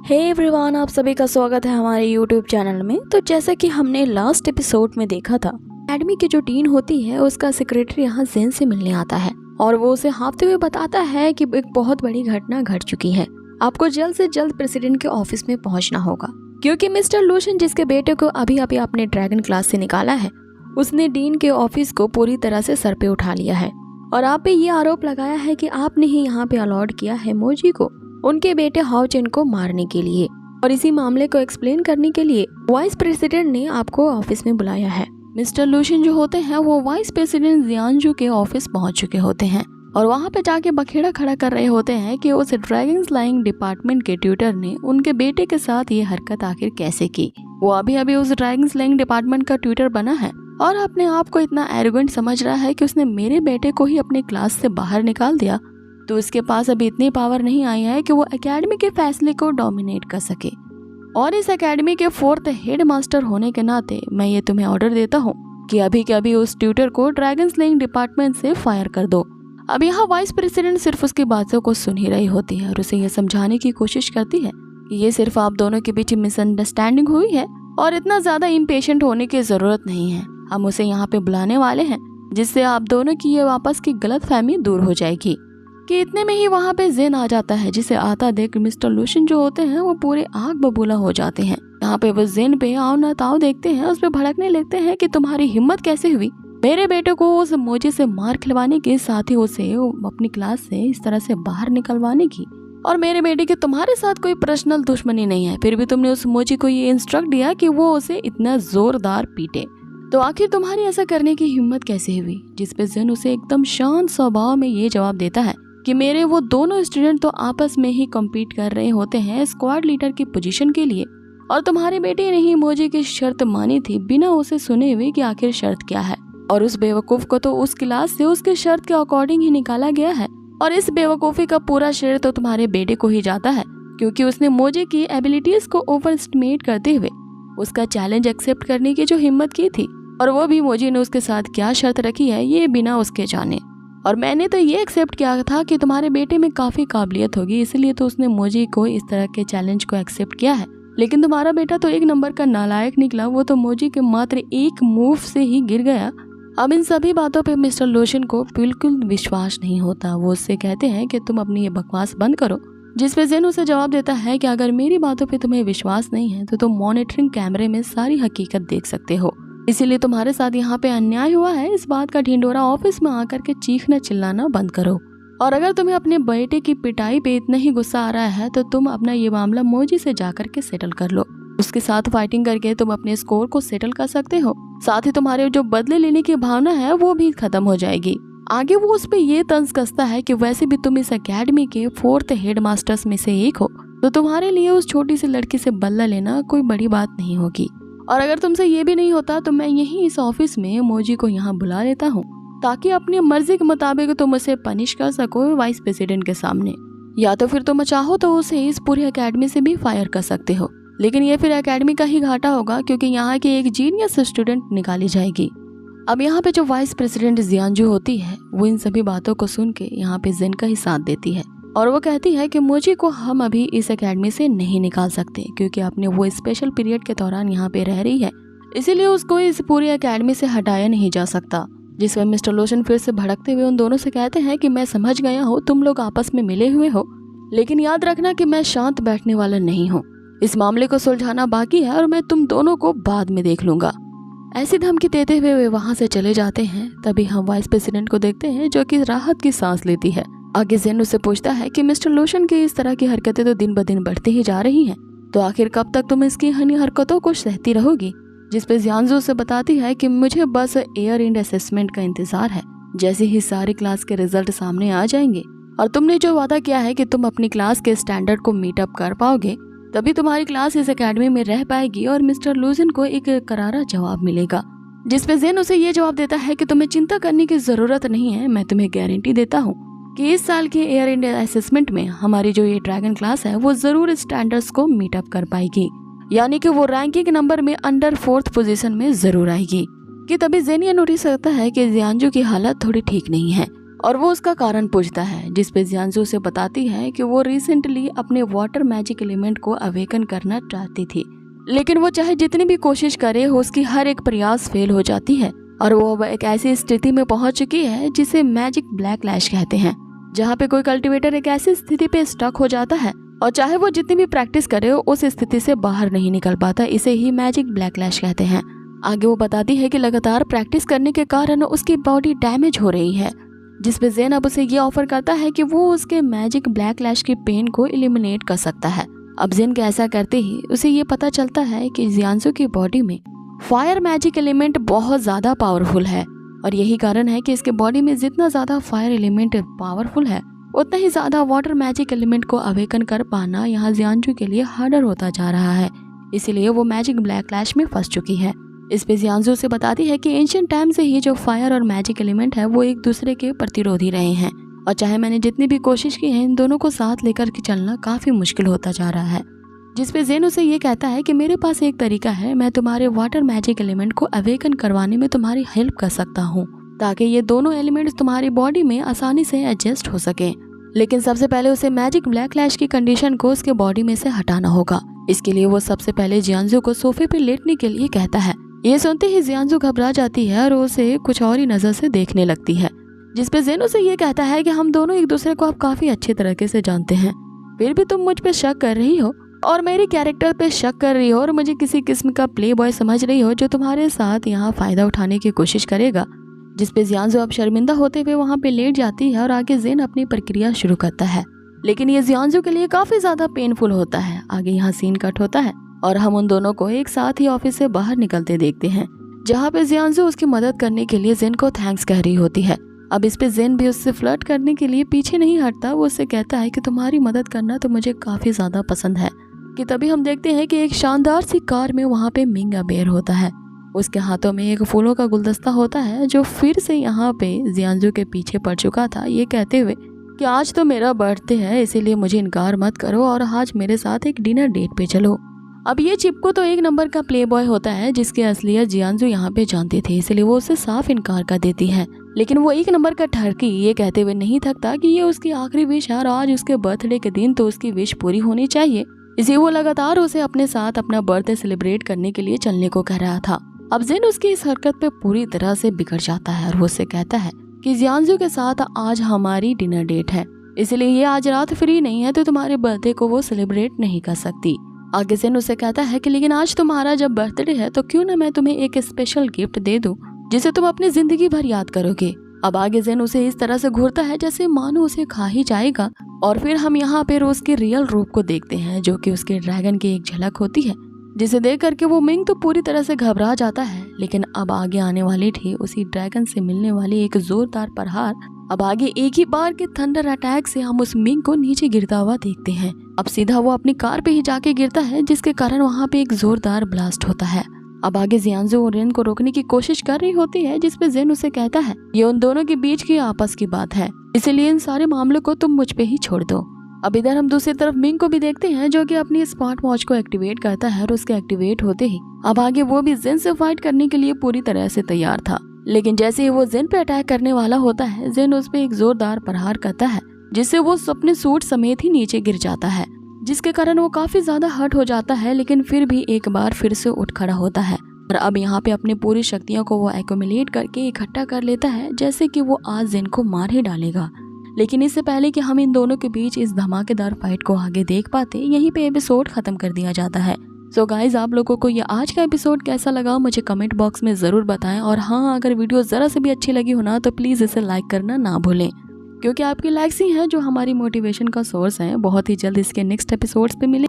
Hey everyone, आप सभी का स्वागत है हमारे यूट्यूब चैनल में। तो जैसा कि हमने लास्ट एपिसोड में देखा था, एकेडमी की जो डीन होती है उसका सेक्रेटरी यहाँ जेन से मिलने आता है और वो उसे हाँफते हुए बताता है कि एक बहुत बड़ी घटना घट चुकी है। आपको जल्द से जल्द प्रेसिडेंट के ऑफिस में पहुंचना होगा क्योंकि मिस्टर लूशन, जिसके बेटे को अभी अभी अपने ड्रैगन क्लास से निकाला है, उसने डीन के ऑफिस को पूरी तरह से सर पे उठा लिया है और आप पे ये आरोप लगाया है कि आपने ही यहाँ पे अलॉट किया है मोजी को उनके बेटे हाओचेन को मारने के लिए। और इसी मामले को एक्सप्लेन करने के लिए वाइस प्रेसिडेंट ने आपको ऑफिस में बुलाया है। मिस्टर लूशन जो होते हैं वो वाइस प्रेसिडेंट जियांजू के ऑफिस पहुंच चुके होते हैं और वहां पे जाके बखेड़ा खड़ा कर रहे होते हैं कि उस ड्रैगन स्लाइंग डिपार्टमेंट के ट्यूटर ने उनके बेटे के साथ ये हरकत आखिर कैसे की। वो अभी अभी उस ड्रैगन स्लाइंग डिपार्टमेंट का ट्यूटर बना है और अपने आप को इतना एरोगेंट समझ रहा है कि उसने मेरे बेटे को ही अपने क्लास से बाहर निकाल दिया, तो उसके पास अभी इतनी पावर नहीं आई है कि वो एकेडमी के फैसले को डोमिनेट कर सके। और इस एकेडमी के 4th हेड मास्टर होने के नाते मैं ये तुम्हें ऑर्डर देता हूँ कि अभी के अभी उस ट्यूटर को ड्रैगन स्लेइंग डिपार्टमेंट से फायर कर दो। अब यहाँ वाइस प्रेसिडेंट सिर्फ उसकी बातों को सुन ही रही होती है और उसे ये समझाने की कोशिश करती है कि ये सिर्फ आप दोनों के बीच मिसअंडरस्टैंडिंग हुई है और इतना ज्यादा इम्पेशेंट होने की जरूरत नहीं है। हम उसे यहाँ पे बुलाने वाले हैं जिससे आप दोनों की ये वापस की गलतफहमी दूर हो जाएगी। कि इतने में ही वहाँ पे जेन आ जाता है, जिसे आता देख मिस्टर लूशन जो होते हैं वो पूरे आग बबूला हो जाते हैं। यहाँ पे वो जेन पे आओ न ताओ देखते हैं, उस पे भड़कने लगते हैं कि तुम्हारी हिम्मत कैसे हुई मेरे बेटे को उस मोजी से मार खिलवाने की, साथ ही उसे अपनी क्लास से इस तरह से बाहर निकलवाने की। और मेरे बेटे की तुम्हारे साथ कोई पर्सनल दुश्मनी नहीं है, फिर भी तुमने उस मोजी को ये इंस्ट्रक्ट दिया कि वो उसे इतना जोरदार पीटे। तो आखिर तुम्हारी ऐसा करने की हिम्मत कैसे हुई? जिसपे जेन उसे एकदम शांत स्वभाव में ये जवाब देता है कि मेरे वो दोनों स्टूडेंट तो आपस में ही कम्पीट कर रहे होते हैं स्क्वाड लीडर की पोजीशन के लिए, और तुम्हारे बेटे ने ही मोजी की शर्त मानी थी बिना उसे सुने हुए कि आखिर शर्त क्या है। और उस बेवकूफ को तो उस क्लास से उसके शर्त के अकॉर्डिंग ही निकाला गया है और इस बेवकूफी का पूरा श्रेय तो तुम्हारे बेटे को ही जाता है क्योंकि उसने मोजी की एबिलिटीज को ओवर एस्टिमेट करते हुए उसका चैलेंज एक्सेप्ट करने की जो हिम्मत की थी, और वो भी मोजी ने उसके साथ क्या शर्त रखी है ये बिना उसके जाने। और मैंने तो ये एक्सेप्ट किया था कि तुम्हारे बेटे में काफी काबिलियत होगी, इसलिए तो उसने मोजी को इस तरह के चैलेंज को एक्सेप्ट किया है। लेकिन तुम्हारा बेटा तो एक नंबर का नालायक निकला, वो तो मोजी के मात्र एक मूव से ही गिर गया। अब इन सभी बातों पे मिस्टर लोशन को बिल्कुल विश्वास नहीं होता। वो उससे कहते हैं कि तुम अपनी ये बकवास बंद करो, जिसपे जेन उसे जवाब देता है कि अगर मेरी बातों पे तुम्हें विश्वास नहीं है तो तुम मॉनिटरिंग कैमरे में सारी हकीकत देख सकते हो, इसीलिए तुम्हारे साथ यहाँ पे अन्याय हुआ है। इस बात का ढिंढोरा ऑफिस में आकर के चीखना चिल्लाना बंद करो, और अगर तुम्हें अपने बेटे की पिटाई पे इतना ही गुस्सा आ रहा है तो तुम अपना ये मामला मोजी से जाकर के सेटल कर लो। उसके साथ फाइटिंग करके तुम अपने स्कोर को सेटल कर सकते हो, साथ ही तुम्हारे जो बदले लेने की भावना है वो भी खत्म हो जाएगी। आगे वो उस पे ये तंज कसता है कि वैसे भी तुम इस एकेडमी के 4th हेड मास्टर्स में से एक हो, तो तुम्हारे लिए उस छोटी सी लड़की से बदला लेना कोई बड़ी बात नहीं होगी। और अगर तुमसे ये भी नहीं होता तो मैं यहीं इस ऑफिस में मोजी को यहाँ बुला लेता हूँ ताकि अपनी मर्जी के मुताबिक तुम उसे पनिश कर सको वाइस प्रेसिडेंट के सामने, या तो फिर तुम चाहो तो उसे इस पूरी एकेडमी से भी फायर कर सकते हो। लेकिन ये फिर एकेडमी का ही घाटा होगा क्योंकि यहाँ की एक जीनियस स्टूडेंट निकाली जाएगी। अब यहाँ पे जो वाइस प्रेसिडेंट जियांजू होती है वो इन सभी बातों को सुन के यहाँ पे जेन का ही साथ देती है और वो कहती है कि मोजी को हम अभी इस एकेडमी से नहीं निकाल सकते क्योंकि अपने वो स्पेशल पीरियड के दौरान यहाँ पे रह रही है, इसीलिए उसको इस पूरी एकेडमी से हटाया नहीं जा सकता। जिसमें मिस्टर लोशन फिर से भड़कते हुए उन दोनों से कहते हैं कि मैं समझ गया हूँ तुम लोग आपस में मिले हुए हो, लेकिन याद रखना कि मैं शांत बैठने वाला नहीं हूँ। इस मामले को सुलझाना बाकी है और मैं तुम दोनों को बाद में देख लूंगा। ऐसी धमकी देते हुए वे वहाँ से चले जाते हैं। तभी हम वाइस प्रेसिडेंट को देखते हैं जो कि राहत की सांस लेती है। आगे जेन उससे पूछता है कि मिस्टर लोशन की इस तरह की हरकतें तो दिन ब दिन बढ़ती ही जा रही हैं, तो आखिर कब तक तुम इसकी हरकतों को सहती रहोगी? जिसपे जियांजू से बताती है कि मुझे बस एयर एंड असेसमेंट का इंतजार है, जैसे ही सारी क्लास के रिजल्ट सामने आ जाएंगे और तुमने जो वादा किया है कि तुम अपनी क्लास के स्टैंडर्ड को मीट अप कर पाओगे, तभी तुम्हारी क्लास इस एकेडमी में रह पाएगी और मिस्टर लूजन को एक करारा जवाब मिलेगा। जिसपे जेन उसे ये जवाब देता है कि तुम्हें चिंता करने की जरूरत नहीं है, मैं तुम्हें गारंटी देता हूँ कि इस साल के एयर इंडिया असेसमेंट में हमारी जो ये ड्रैगन क्लास है वो जरूर स्टैंडर्ड्स को मीट अप कर पाएगी, यानी कि वो रैंकिंग नंबर में अंडर 4th पोजीशन में जरूर आएगी। कि तभी जेन ये नोटिस करता है कि जियांजू की हालत थोड़ी ठीक नहीं है और वो उसका कारण पूछता है, जिसपे जियांजू उसे बताती है कि वो रिसेंटली अपने वाटर मैजिक एलिमेंट को अवेकन करना चाहती थी, लेकिन वो चाहे जितनी भी कोशिश करे उसकी हर एक प्रयास फेल हो जाती है और वो अब एक ऐसी स्थिति में पहुंच चुकी है जिसे मैजिक ब्लैकलैश कहते हैं, जहाँ पे कोई कल्टीवेटर एक ऐसी स्थिति पे स्टक हो जाता है और चाहे वो जितनी भी प्रैक्टिस करे उस स्थिति से बाहर नहीं निकल पाता। इसे ही मैजिक ब्लैकलैश कहते हैं। आगे वो बताती है कि लगातार प्रैक्टिस करने के कारण उसकी बॉडी डैमेज हो रही है, जिसपे ज़ेन अब उसे ये ऑफर करता है कि वो उसके मैजिक ब्लैकलैश की पेन को एलिमिनेट कर सकता है। अब ज़ेन के ऐसा करते ही उसे ये पता चलता है कि जियांजू की बॉडी में फायर मैजिक एलिमेंट बहुत ज़्यादा पावरफुल है और यही कारण है कि इसके बॉडी में जितना ज़्यादा फायर एलिमेंट पावरफुल है उतना ही ज़्यादा वाटर मैजिक एलिमेंट को अवेकन कर पाना यहाँ जियांजू के लिए हार्डर होता जा रहा है। इसीलिए वो मैजिक ब्लैकलैश में फंस चुकी है। इस पे जियांजू से बताती है कि एंशिएंट टाइम से ही जो फायर और मैजिक एलिमेंट है वो एक दूसरे के प्रतिरोधी रहे हैं और चाहे मैंने जितनी भी कोशिश की है इन दोनों को साथ लेकर के चलना काफ़ी मुश्किल होता जा रहा है। जिसपे ज़ेन उसे ये कहता है कि मेरे पास एक तरीका है, मैं तुम्हारे वाटर मैजिक एलिमेंट को अवेकन करवाने में तुम्हारी हेल्प कर सकता हूँ ताकि ये दोनों एलिमेंट्स तुम्हारी बॉडी में आसानी से एडजस्ट हो सके। लेकिन सबसे पहले उसे मैजिक ब्लैकलैश की कंडीशन को उसके बॉडी में से हटाना होगा। इसके लिए वो सबसे पहले जियांजू को सोफे पे लेटने के लिए कहता है। ये सुनते ही जियांजू घबरा जाती है और उसे कुछ और ही नजर से देखने लगती है, जिसपे ज़ेन उसे ये कहता है कि हम दोनों एक दूसरे को अब काफी अच्छे तरीके से जानते हैं, फिर भी तुम मुझ पे शक कर रही हो और मेरे कैरेक्टर पे शक कर रही हो और मुझे किसी किस्म का प्ले बॉय समझ रही हो जो तुम्हारे साथ यहाँ फायदा उठाने की कोशिश करेगा। जिसपे जियांजू अब शर्मिंदा होते हुए वहाँ पे लेट जाती है और आगे ज़ेन अपनी प्रक्रिया शुरू करता है, लेकिन ये जियांजू के लिए काफी ज्यादा पेनफुल होता है। आगे यहाँ सीन कट होता है और हम उन दोनों को एक साथ ही ऑफिस से बाहर निकलते देखते हैं, जहाँ पे जियांजू उसकी मदद करने के लिए ज़ेन को थैंक्स कह रही होती है। अब इस पे ज़ेन भी उससे फ्लर्ट करने के लिए पीछे नहीं हटता। वो उससे कहता है कि तुम्हारी मदद करना तो मुझे काफी ज्यादा पसंद है। कि तभी हम देखते हैं कि एक शानदार सी कार में वहाँ पे मिंग अबेयर होता है। उसके हाथों में एक फूलों का गुलदस्ता होता है जो फिर से यहाँ पे जियांजू के पीछे पड़ चुका था, ये कहते हुए कि आज तो मेरा बर्थडे है इसीलिए मुझे इनकार मत करो और आज मेरे साथ एक डिनर डेट पे चलो। अब ये चिपको तो एक नंबर का प्ले बॉय होता है जिसकी असलियत जियांजू यहाँ पे जानते थे, इसलिए वो उसे साफ इनकार कर देती है। लेकिन वो एक नंबर का ठरकी ये कहते हुए नहीं थकता कि ये उसकी आखिरी विश है और आज उसके बर्थडे के दिन तो उसकी विश पूरी होनी चाहिए। इसलिए वो लगातार उसे अपने साथ अपना बर्थडे सेलिब्रेट करने के लिए चलने को कह रहा था। अब ज़ेन उसकी इस हरकत पे पूरी तरह से बिगड़ जाता है और वो उससे कहता है कि जियांजू के साथ आज हमारी डिनर डेट है, इसलिए ये आज रात फ्री नहीं है तो तुम्हारे बर्थडे को वो सेलिब्रेट नहीं कर सकती। आगे ज़ेन उसे कहता है कि लेकिन आज तुम्हारा जब बर्थडे है तो क्यों ना मैं तुम्हें एक स्पेशल गिफ्ट दे दूं जिसे तुम अपनी जिंदगी भर याद करोगे। अब आगे ज़ेन उसे इस तरह से घूरता है जैसे मानो उसे खा ही जाएगा और फिर हम यहाँ पे रोज के रियल रूप को देखते हैं जो कि उसके ड्रैगन की एक झलक होती है, जिसे देख करके वो मिंग तो पूरी तरह से घबरा जाता है। लेकिन अब आगे आने वाली थी उसी ड्रैगन से मिलने वाली एक जोरदार प्रहार। अब आगे एक ही बार के थंडर अटैक से हम उस मिंग को नीचे गिरता हुआ देखते हैं। अब सीधा वो अपनी कार पे ही जाके गिरता है जिसके कारण वहाँ पे एक जोरदार ब्लास्ट होता है। अब आगे जियांजू और रेन को रोकने की कोशिश कर रही होती है जिसपे ज़ेन उसे कहता है ये उन दोनों के बीच की आपस की बात है, इसलिए इन सारे मामलों को तुम मुझ पे ही छोड़ दो। अब इधर हम दूसरी तरफ मिंग को भी देखते हैं जो कि अपनी स्मार्ट वॉच को एक्टिवेट करता है और उसके एक्टिवेट होते ही अब आगे वो भी ज़ेन से फाइट करने के लिए पूरी तरह से तैयार था। लेकिन जैसे ही वो ज़ेन पे अटैक करने वाला होता है ज़ेन उस पे एक जोरदार प्रहार करता है जिससे वो अपने सूट समेत ही नीचे गिर जाता है, जिसके कारण वो काफी ज्यादा हर्ट हो जाता है। लेकिन फिर भी एक बार फिर से उठ खड़ा होता है और अब यहाँ पे अपनी पूरी शक्तियों को वो एक्यूमुलेट करके इकट्ठा कर लेता है जैसे कि वो आज ज़ेन को मार ही डालेगा। लेकिन इससे पहले कि हम इन दोनों के बीच इस धमाकेदार फाइट को आगे देख पाते यहीं पे एपिसोड खत्म कर दिया जाता है। सो गाइज आप लोगों को ये आज का एपिसोड कैसा लगा मुझे कमेंट बॉक्स में ज़रूर बताएं और हाँ अगर वीडियो ज़रा से भी अच्छी लगी हो ना तो प्लीज़ इसे लाइक करना ना भूलें, क्योंकि आपकी लाइक्स ही हैं जो हमारी मोटिवेशन का सोर्स है। बहुत ही जल्द इसके नेक्स्ट एपिसोड्स पे मिले।